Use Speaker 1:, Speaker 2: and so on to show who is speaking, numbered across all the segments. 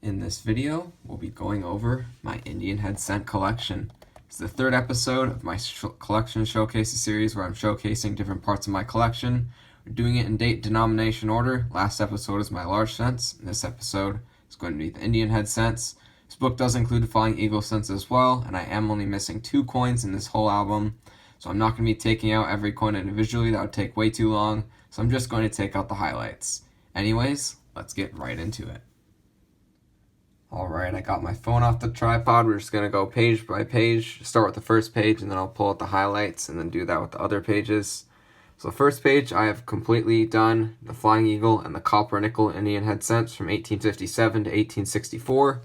Speaker 1: In this video, we'll be going over my Indian Head Scent collection. It's the third episode of my collection showcases series where I'm showcasing different parts of my collection. We're doing it in date denomination order. Last episode is my large scents, and this episode is going to be the Indian Head Scents. This book does include the Flying Eagle scents as well, and I am only missing 2 coins in this whole album. So I'm not going to be taking out every coin individually, that would take way too long. So I'm just going to take out the highlights. Anyways, let's get right into it. Alright, I got my phone off the tripod. We're just going to go page by page. Start with the first page, and then I'll pull out the highlights, and then do that with the other pages. So the first page, I have completely done the Flying Eagle and the Copper Nickel Indian Head Scents from 1857 to 1864.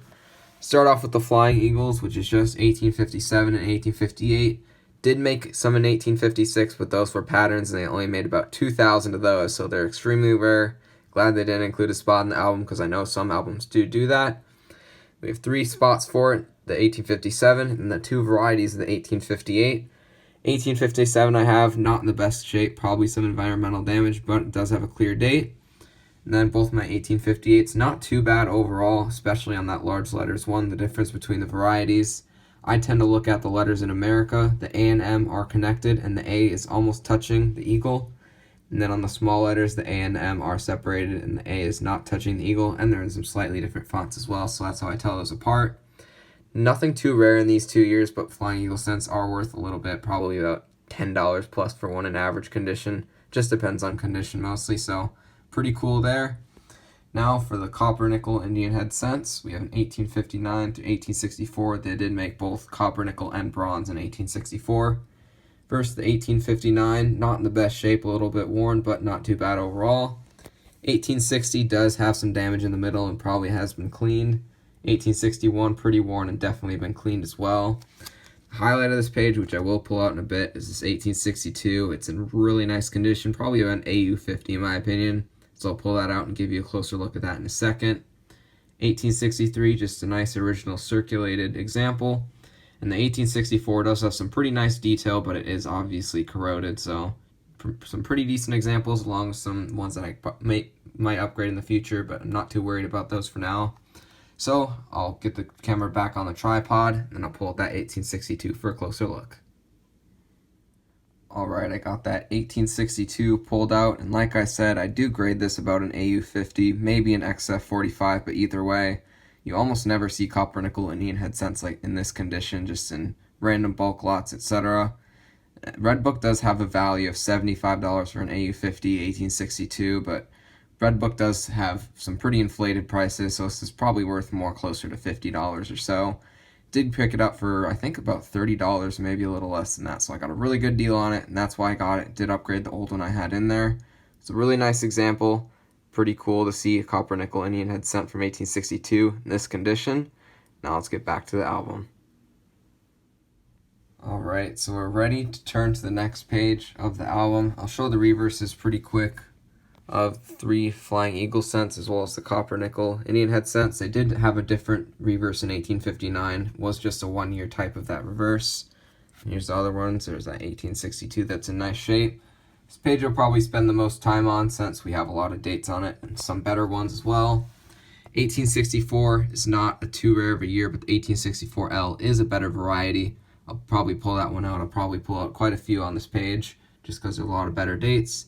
Speaker 1: Start off with the Flying Eagles, which is just 1857 and 1858. Did make some in 1856, but those were patterns, and they only made about 2,000 of those, so they're extremely rare. Glad they didn't include a spot in the album, because I know some albums do that. We have 3 spots for it, the 1857 and the 2 varieties of the 1858. 1857 I have not in the best shape, probably some environmental damage, but it does have a clear date. And then both my 1858s, not too bad overall, especially on that large letters one, the difference between the varieties. I tend to look at the letters in America. The A and M are connected, and the A is almost touching the eagle. And then on the small letters, the A and M are separated, and the A is not touching the eagle, and they're in some slightly different fonts as well, so that's how I tell those apart. Nothing too rare in these 2 years, but Flying Eagle scents are worth a little bit, probably about $10 plus for one in average condition. Just depends on condition mostly, so pretty cool there. Now for the Copper Nickel Indian Head scents, we have an 1859 to 1864. They did make both copper, nickel, and bronze in 1864. First, the 1859, not in the best shape, a little bit worn, but not too bad overall. 1860 does have some damage in the middle and probably has been cleaned. 1861, pretty worn and definitely been cleaned as well. The highlight of this page, which I will pull out in a bit, is this 1862. It's in really nice condition, probably about an AU50 in my opinion. So I'll pull that out and give you a closer look at that in a second. 1863, just a nice original circulated example. And the 1864 does have some pretty nice detail, but it is obviously corroded, so some pretty decent examples, along with some ones that I might upgrade in the future, but I'm not too worried about those for now. So I'll get the camera back on the tripod, and I'll pull out that 1862 for a closer look. Alright, I got that 1862 pulled out, and like I said, I do grade this about an AU50, maybe an XF45, but either way, you almost never see Copper Nickel Indian Head scents like in this condition, just in random bulk lots, etc. Redbook does have a value of $75 for an AU50 1862, but Redbook does have some pretty inflated prices, so this is probably worth more, closer to $50 or so. Did pick it up for, I think, about $30, maybe a little less than that, so I got a really good deal on it, and that's why I got it. Did upgrade the old one I had in there. It's a really nice example. Pretty cool to see a Copper Nickel Indian Head scent from 1862 in this condition. Now let's get back to the album. Alright, so we're ready to turn to the next page of the album. I'll show the reverses pretty quick of 3 Flying Eagle scents as well as the Copper Nickel Indian Head scents. They did have a different reverse in 1859. It was just a 1-year type of that reverse. Here's the other ones. There's that 1862 that's in nice shape. This page I'll probably spend the most time on since we have a lot of dates on it and some better ones as well. 1864 is not a too rare of a year, but the 1864L is a better variety. I'll probably pull that one out. I'll probably pull out quite a few on this page just because there's a lot of better dates.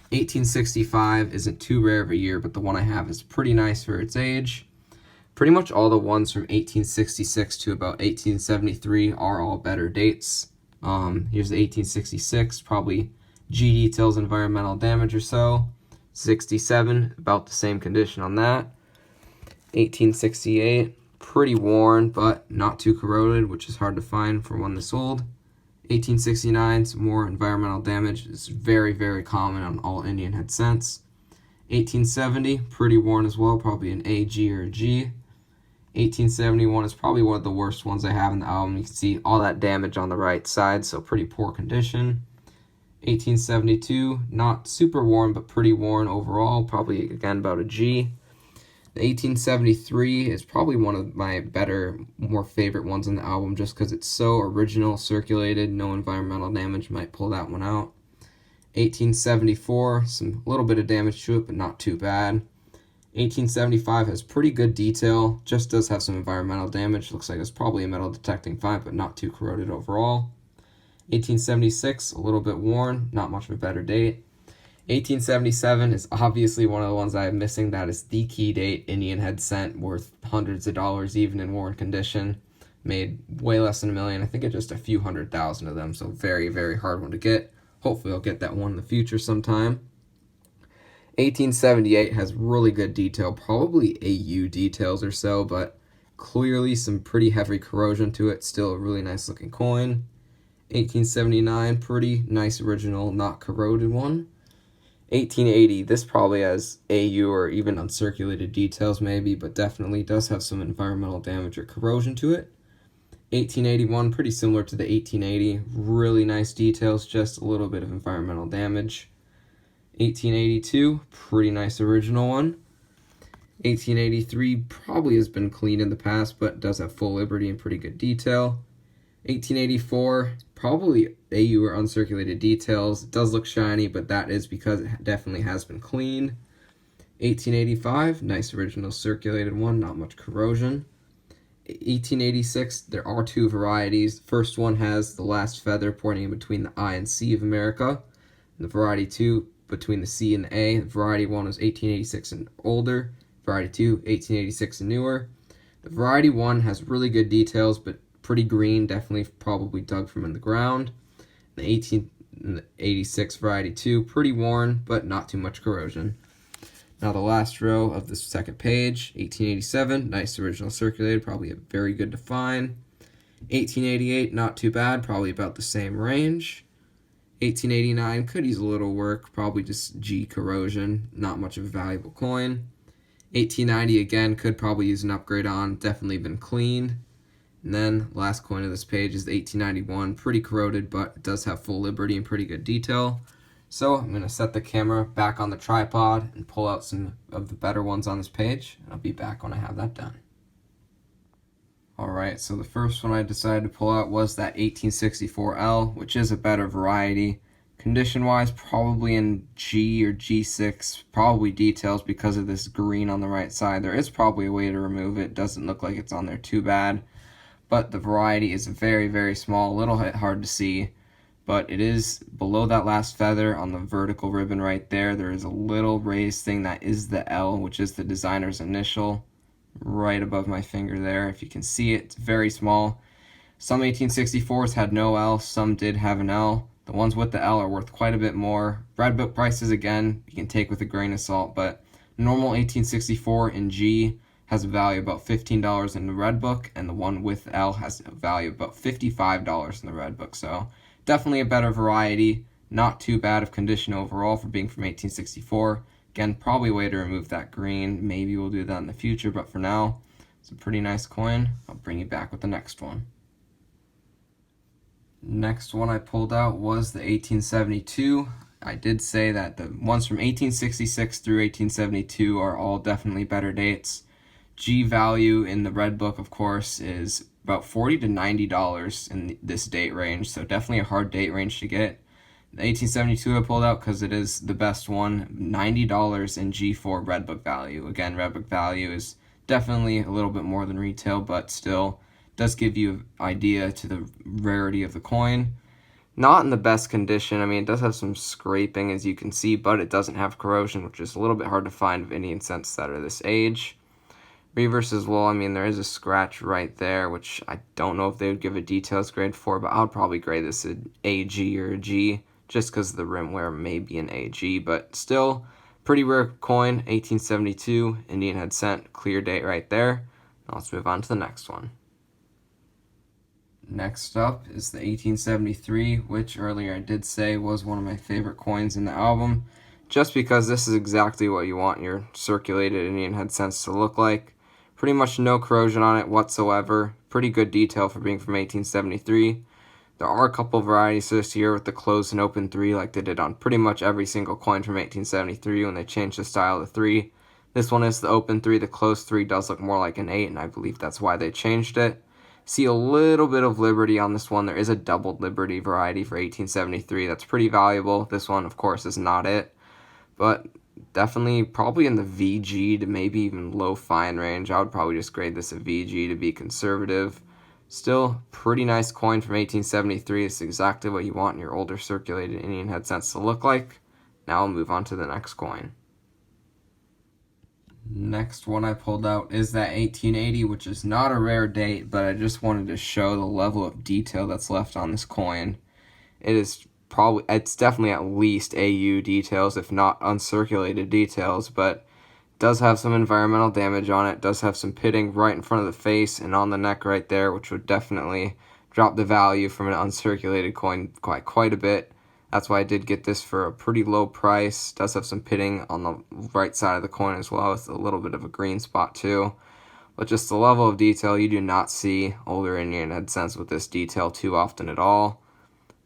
Speaker 1: 1865 isn't too rare of a year, but the one I have is pretty nice for its age. Pretty much all the ones from 1866 to about 1873 are all better dates. Here's the 1866, probably G details environmental damage or so. 67, about the same condition on that. 1868, pretty worn, but not too corroded, which is hard to find for one this old. 1869, some more environmental damage. It's very, very common on all Indian Head scents. 1870, pretty worn as well, probably an AG or a G. 1871 is probably one of the worst ones I have in the album. You can see all that damage on the right side, so pretty poor condition. 1872, not super worn, but pretty worn overall, probably again about a G. The 1873 is probably one of my better, more favorite ones on the album just because it's so original, circulated, no environmental damage, might pull that one out. 1874, a little bit of damage to it, but not too bad. 1875 has pretty good detail, just does have some environmental damage. Looks like it's probably a metal detecting 5, but not too corroded overall. 1876, a little bit worn, not much of a better date. 1877 is obviously one of the ones I am missing. That is the key date. Indian Head Scent, worth hundreds of dollars even in worn condition. Made way less than $1 million. I think it's just a few 100,000 of them, so very, very hard one to get. Hopefully I'll get that one in the future sometime. 1878 has really good detail, probably AU details or so, but clearly some pretty heavy corrosion to it. Still a really nice looking coin. 1879, pretty nice original, not corroded one. 1880, this probably has AU or even uncirculated details maybe, but definitely does have some environmental damage or corrosion to it. 1881, pretty similar to the 1880, really nice details, just a little bit of environmental damage. 1882, pretty nice original one. 1883 probably has been cleaned in the past, but does have full liberty and pretty good detail. 1884, probably AU or uncirculated details. It does look shiny, but that is because it definitely has been cleaned. 1885, nice original circulated one, not much corrosion. 1886, there are two varieties. The first one has the last feather pointing in between the I and C of America. And the variety 2 between the C and the A. The variety 1 was 1886 and older. Variety 2, 1886 and newer. The variety 1 has really good details, but pretty green, definitely probably dug from in the ground. The 1886 variety 2, pretty worn, but not too much corrosion. Now the last row of the second page, 1887, nice original circulated, probably very good to find. 1888, not too bad, probably about the same range. 1889, could use a little work, probably just G corrosion, not much of a valuable coin. 1890, again, could probably use an upgrade on, definitely been cleaned. And then, last coin of this page is the 1891, pretty corroded, but it does have full liberty and pretty good detail. So, I'm going to set the camera back on the tripod and pull out some of the better ones on this page. I'll be back when I have that done. Alright, so the first one I decided to pull out was that 1864L, which is a better variety. Condition-wise, probably in G or G6, probably details because of this green on the right side. There is probably a way to remove it. Doesn't look like it's on there too bad. But the variety is very, very small, a little bit hard to see. But it is below that last feather on the vertical ribbon right there. There is a little raised thing that is the L, which is the designer's initial. Right above my finger there. If you can see it, it's very small. Some 1864s had no L, some did have an L. The ones with the L are worth quite a bit more. Red book prices, again, you can take with a grain of salt, but normal 1864 in G has a value of about $15 in the red book, and the one with L has a value of about $55 in the red book. So definitely a better variety. Not too bad of condition overall for being from 1864. Again, probably a way to remove that green. Maybe we'll do that in the future, but for now, it's a pretty nice coin. I'll bring you back with the next one. Next one I pulled out was the 1872. I did say that the ones from 1866 through 1872 are all definitely better dates. G value in the red book, of course, is about $40 to $90 in this date range, so definitely a hard date range to get. The 1872 I pulled out because it is the best one, $90 in G4 red book value. Again, red book value is definitely a little bit more than retail, but still does give you an idea to the rarity of the coin. Not in the best condition. I mean, it does have some scraping, as you can see, but it doesn't have corrosion, which is a little bit hard to find of Indian cents that are this age. Reverse as well, I mean, there is a scratch right there, which I don't know if they would give a details grade for, but I would probably grade this an AG or a G, just because the rim wear may be an AG, but still, pretty rare coin, 1872, Indian Head Scent, clear date right there. Now let's move on to the next one. Next up is the 1873, which earlier I did say was one of my favorite coins in the album, just because this is exactly what you want your circulated Indian Head Scents to look like. Pretty much no corrosion on it whatsoever, pretty good detail for being from 1873. There are a couple varieties this year with the closed and open 3 like they did on pretty much every single coin from 1873 when they changed the style of the 3. This one is the open 3, the closed 3 does look more like an 8, and I believe that's why they changed it. See a little bit of liberty on this one. There is a doubled liberty variety for 1873 that's pretty valuable. This one, of course, is not it. But definitely probably in the VG to maybe even low fine range. I would probably just grade this a VG to be conservative. Still, pretty nice coin from 1873. It's exactly what you want in your older circulated Indian head cents to look like. Now I'll move on to the next coin. Next one I pulled out is that 1880, which is not a rare date, but I just wanted to show the level of detail that's left on this coin. It's definitely at least AU details, if not uncirculated details, but does have some environmental damage on it, does have some pitting right in front of the face and on the neck right there, which would definitely drop the value from an uncirculated coin quite a bit. That's why I did get this for a pretty low price. Does have some pitting on the right side of the coin as well, with a little bit of a green spot too. But just the level of detail, you do not see older Indian head cents with this detail too often at all.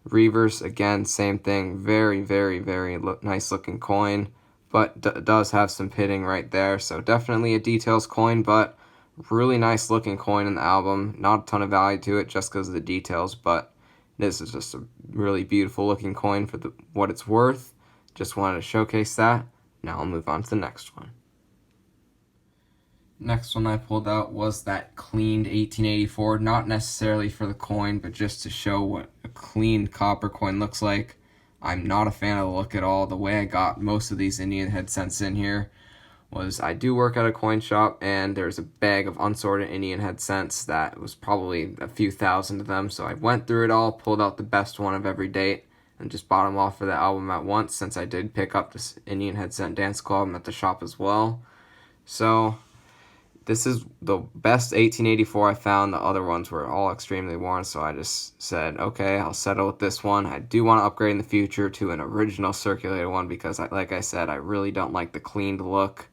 Speaker 1: Reverse, again, same thing. Very, very, very nice looking coin, but does have some pitting right there. So definitely a details coin, but really nice looking coin in the album. Not a ton of value to it just because of the details, but this is just a really beautiful looking coin for what it's worth. Just wanted to showcase that. Now I'll move on to the next one. Next one I pulled out was that cleaned 1884, not necessarily for the coin, but just to show what a cleaned copper coin looks like. I'm not a fan of the look at all. The way I got most of these Indian head cents in here was I do work at a coin shop, and there's a bag of unsorted Indian head cents that was probably a few thousand of them. So I went through it all, pulled out the best one of every date, and just bought them off for the album at once, since I did pick up this Indian head cent dance club at the shop as well. So this is the best 1884 I found. The other ones were all extremely worn, so I just said, okay, I'll settle with this one. I do want to upgrade in the future to an original circulated one because, like I said, I really don't like the cleaned look.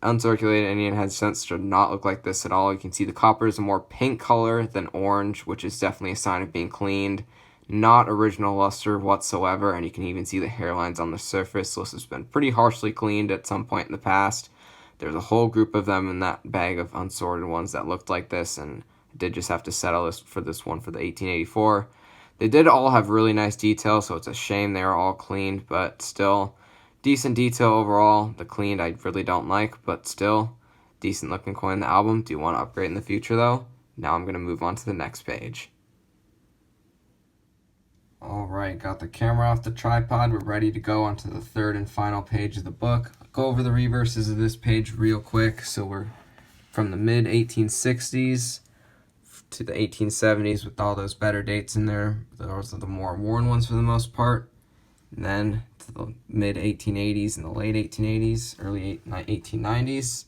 Speaker 1: Uncirculated Indian head cents should not look like this at all. You can see the copper is a more pink color than orange, which is definitely a sign of being cleaned. Not original luster whatsoever, and you can even see the hairlines on the surface. So this has been pretty harshly cleaned at some point in the past. There's a whole group of them in that bag of unsorted ones that looked like this, and I did just have to settle for this one for the 1884. They did all have really nice detail, so it's a shame they are all cleaned, but still decent detail overall. The cleaned I really don't like, but still decent looking coin in the album. Do want to upgrade in the future though? Now I'm going to move on to the next page. Alright, got the camera off the tripod. We're ready to go onto the third and final page of the book. I'll go over the reverses of this page real quick. So we're from the mid 1860s to the 1870s with all those better dates in there. Those are the more worn ones for the most part. And then to the mid 1880s and the late 1880s, early 1890s.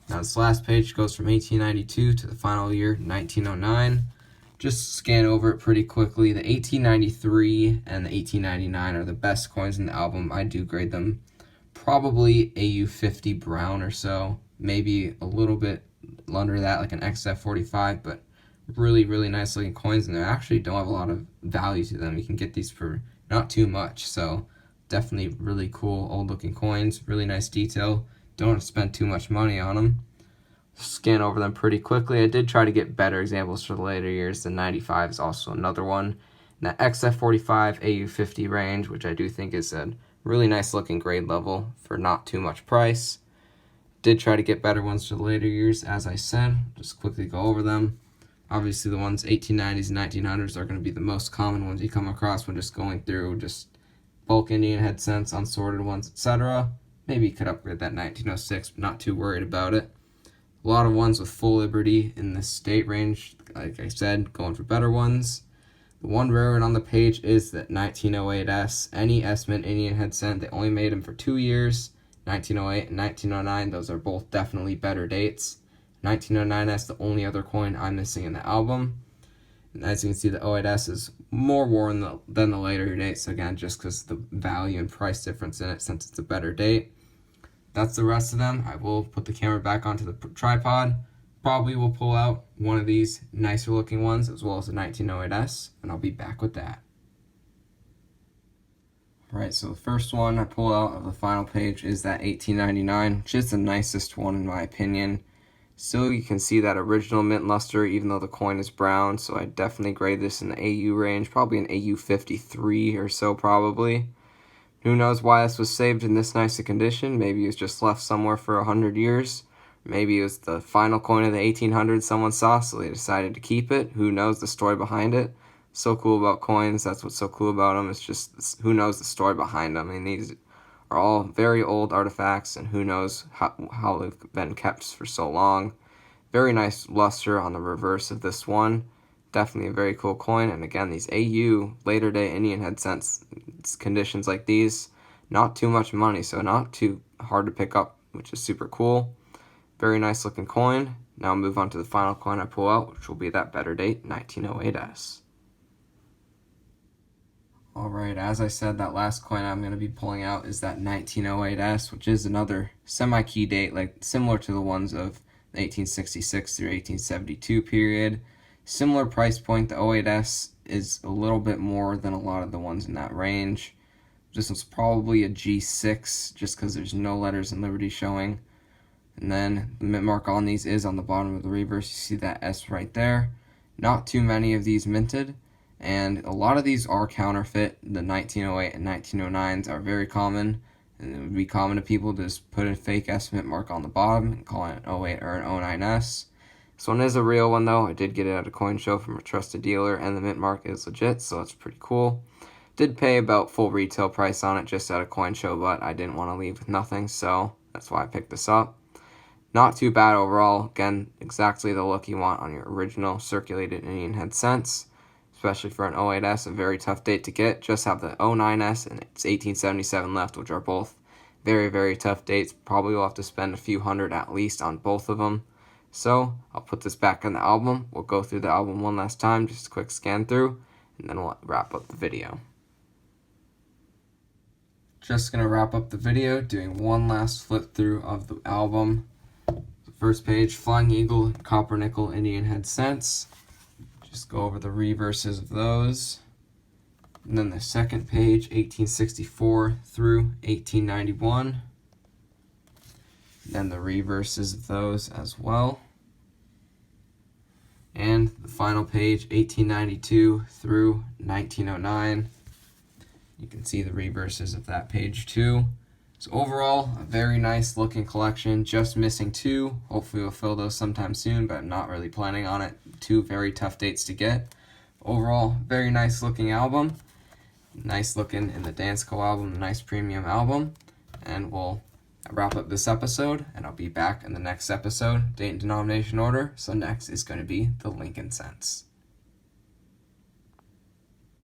Speaker 1: Now this last page goes from 1892 to the final year, 1909. Just scan over it pretty quickly. The 1893 and the 1899 are the best coins in the album. I do grade them probably AU50 brown or so, maybe a little bit under that, like an XF45, but really, really nice looking coins, and they actually don't have a lot of value to them. You can get these for not too much, so definitely really cool old looking coins, really nice detail. Don't have to spend too much money on them. Scan over them pretty quickly. I did try to get better examples for the later years. The 95 is also another one. And that XF45 AU50 range, which I do think is a really nice looking grade level for not too much price. Did try to get better ones for the later years, as I said. Just quickly go over them. Obviously the ones 1890s and 1900s are going to be the most common ones you come across when just going through just bulk Indian head cents, unsorted ones, etc. Maybe you could upgrade that 1906, but not too worried about it. A lot of ones with full liberty in the state range, like I said, going for better ones. The one rare one on the page is that 1908S. Any S-Mint Indian head cent, they only made them for 2 years. 1908 and 1909, those are both definitely better dates. 1909S, the only other coin I'm missing in the album. And as you can see, the 08S is more worn than the later dates, again, just because of the value and price difference in it since it's a better date. That's the rest of them. I will put the camera back onto the tripod. Probably will pull out one of these nicer looking ones as well as the 1908S, and I'll be back with that. Right, so the first one I pulled out of the final page is that 1899, which is the nicest one in my opinion. Still, you can see that original mint luster even though the coin is brown, so I definitely grade this in the AU range, probably an AU53 or so probably. Who knows why this was saved in this nice a condition? Maybe it was just left somewhere for 100 years. Maybe it was the final coin of the 1800s someone saw, so they decided to keep it. Who knows the story behind it? So cool about coins. That's what's so cool about them. It's just who knows the story behind them. I mean, these are all very old artifacts, and who knows how they've been kept for so long. Very nice luster on the reverse of this one. Definitely a very cool coin. And again, these AU later day Indian head cents conditions like these, not too much money, so not too hard to pick up, which is super cool. Very nice looking coin. Now I'll move on to the final coin I pull out, which will be that better date 1908S. Alright, as I said, that last coin I'm going to be pulling out is that 1908S, which is another semi-key date, like similar to the ones of the 1866 through 1872 period. Similar price point, the 08S is a little bit more than a lot of the ones in that range. This one's probably a G6, just because there's no letters in Liberty showing. And then the mint mark on these is on the bottom of the reverse. You see that S right there. Not too many of these minted. And a lot of these are counterfeit. The 1908 and 1909s are very common. And it would be common to people to just put a fake S mint mark on the bottom and call it an 08 or an 09S. This one is a real one though. I did get it at a coin show from a trusted dealer, and the mint mark is legit, so it's pretty cool. Did pay about full retail price on it just at a coin show, but I didn't want to leave with nothing, so that's why I picked this up. Not too bad overall. Again, exactly the look you want on your original circulated Indian head cents. Especially for an 08S, a very tough date to get. Just have the 09S and it's 1877 left, which are both very, very tough dates. Probably will have to spend a few hundred at least on both of them. So I'll put this back in the album. We'll go through the album one last time, just a quick scan through, and then we'll wrap up the video. Just going to wrap up the video doing one last flip through of the album. The first page, Flying Eagle, Copper Nickel, Indian head cents. Just go over the reverses of those. And then the second page, 1864 through 1891. Then the reverses of those as well. And the final page, 1892 through 1909. You can see the reverses of that page too. So overall, a very nice looking collection, just missing two. Hopefully we'll fill those sometime soon, but I'm not really planning on it. Two very tough dates to get. Overall, very nice looking album. Nice looking in the Dansko album, nice premium album. And we'll wrap up this episode, and I'll be back in the next episode, date and denomination order. So next is going to be the Lincoln cents.